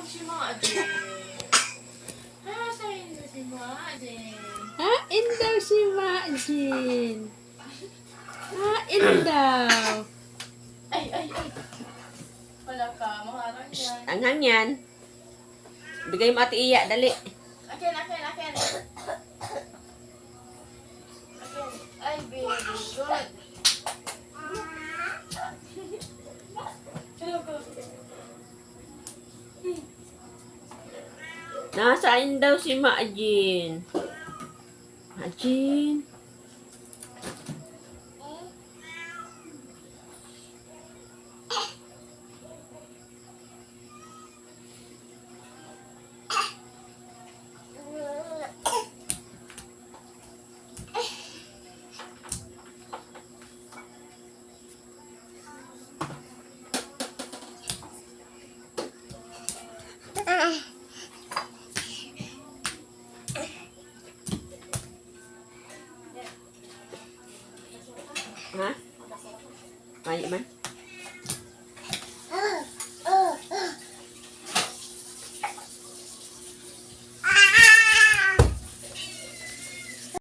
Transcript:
si Majin. Hasain daw si Majin. Hain daw si Majin. Hain daw. Ay, ay, ay. Wala ka, maharang yan. Anghang yan. Bigay mo Ate Iya, dali. Akin, akin, akin. Akin. Ay, very good. Hello, go. Nasaan daw si Majin? Majin. Ha? Ay, man.